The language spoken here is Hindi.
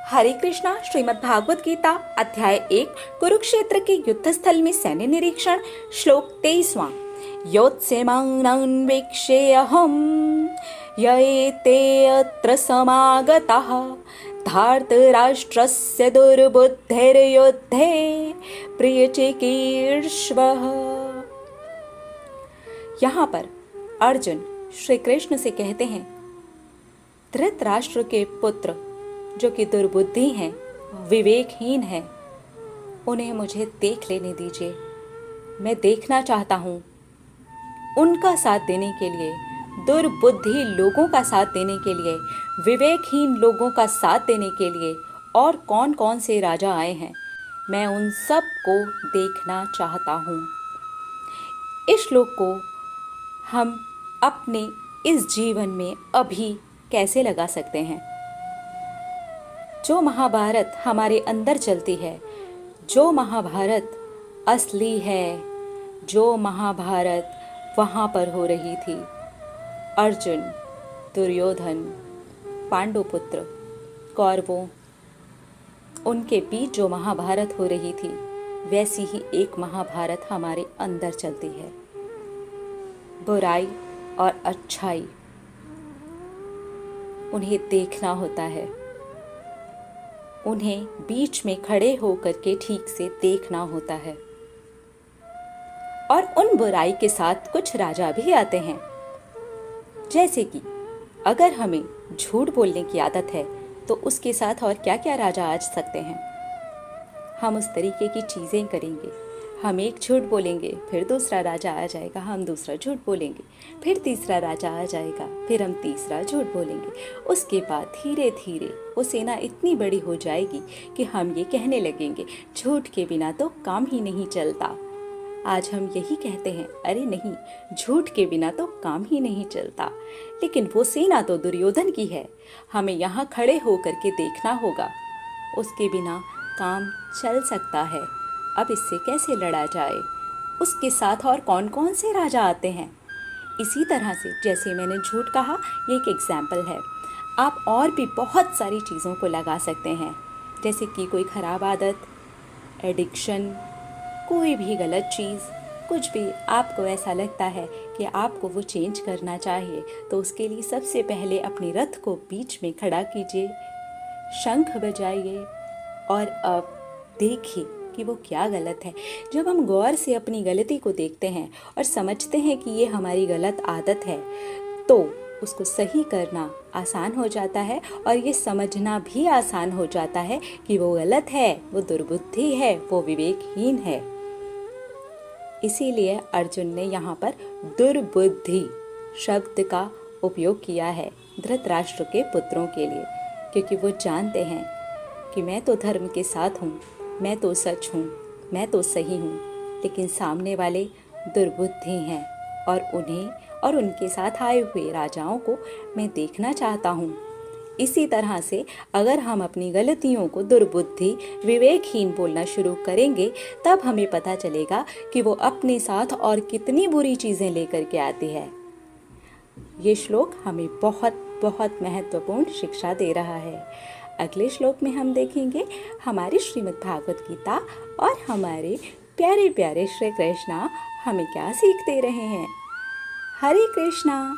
हरे कृष्णा। श्रीमद् भागवत गीता अध्याय 1 कुरुक्षेत्र के युद्ध स्थल में सैन्य निरीक्षण। श्लोक 23वां। योत्सेमानन्वेक्षेऽहं यएते अत्र समागताः धार्तराष्ट्रस्य दुर्बुद्धिर्युद्धे प्रियचिकीर्ष्वः। यहाँ पर अर्जुन श्री कृष्ण से कहते हैं, धृतराष्ट्र के पुत्र जो कि दुर्बुद्धि हैं, विवेकहीन हैं, उन्हें मुझे देख लेने दीजिए। मैं देखना चाहता हूँ उनका साथ देने के लिए, दुर्बुद्धि लोगों का साथ देने के लिए, विवेकहीन लोगों का साथ देने के लिए और कौन कौन से राजा आए हैं, मैं उन सब को देखना चाहता हूँ। इस श्लोक को हम अपने इस जीवन में अभी कैसे लगा सकते हैं? जो महाभारत हमारे अंदर चलती है, जो महाभारत असली है, जो महाभारत वहाँ पर हो रही थी, अर्जुन, दुर्योधन, पांडुपुत्र, कौरवों, उनके बीच जो महाभारत हो रही थी, वैसी ही एक महाभारत हमारे अंदर चलती है। बुराई और अच्छाई, उन्हें देखना होता है, उन्हें बीच में खड़े होकर के ठीक से देखना होता है। और उन बुराई के साथ कुछ राजा भी आते हैं। जैसे कि अगर हमें झूठ बोलने की आदत है तो उसके साथ और क्या क्या राजा आ सकते हैं। हम उस तरीके की चीज़ें करेंगे, हम एक झूठ बोलेंगे, फिर दूसरा राजा आ जाएगा, हम दूसरा झूठ बोलेंगे, फिर तीसरा राजा आ जाएगा, फिर हम तीसरा झूठ बोलेंगे। उसके बाद धीरे धीरे वो सेना इतनी बड़ी हो जाएगी कि हम ये कहने लगेंगे, झूठ के बिना तो काम ही नहीं चलता। आज हम यही कहते हैं, अरे नहीं, झूठ के बिना तो काम ही नहीं चलता। लेकिन वो सेना तो दुर्योधन की है, हमें यहाँ खड़े होकर के देखना होगा, उसके बिना काम चल सकता है। अब इससे कैसे लड़ा जाए, उसके साथ और कौन कौन से राजा आते हैं। इसी तरह से जैसे मैंने झूठ कहा, ये एक एग्जाम्पल है। आप और भी बहुत सारी चीज़ों को लगा सकते हैं, जैसे कि कोई ख़राब आदत, एडिक्शन, कोई भी गलत चीज़, कुछ भी आपको ऐसा लगता है कि आपको वो चेंज करना चाहिए, तो उसके लिए सबसे पहले अपने रथ को बीच में खड़ा कीजिए, शंख बजाइए और अब देखिए कि वो क्या गलत है। जब हम गौर से अपनी गलती को देखते हैं और समझते हैं कि ये हमारी गलत आदत है, तो उसको सही करना आसान हो जाता है और ये समझना भी आसान हो जाता है कि वो गलत है, वो दुर्बुद्धि है, वो विवेकहीन है। इसीलिए अर्जुन ने यहाँ पर दुर्बुद्धि शब्द का उपयोग किया है धृतराष्ट्र के पुत्रों के लिए, क्योंकि वो जानते हैं कि मैं तो धर्म के साथ हूँ, मैं तो सच हूँ, मैं तो सही हूँ, लेकिन सामने वाले दुर्बुद्धि हैं और उन्हें और उनके साथ आए हुए राजाओं को मैं देखना चाहता हूँ। इसी तरह से अगर हम अपनी गलतियों को दुर्बुद्धि, विवेकहीन बोलना शुरू करेंगे, तब हमें पता चलेगा कि वो अपने साथ और कितनी बुरी चीज़ें लेकर के आती है। ये श्लोक हमें बहुत बहुत महत्वपूर्ण शिक्षा दे रहा है। अगले श्लोक में हम देखेंगे हमारी श्रीमद् भागवत गीता और हमारे प्यारे प्यारे श्री कृष्णा हमें क्या सीख दे रहे हैं। हरे कृष्णा।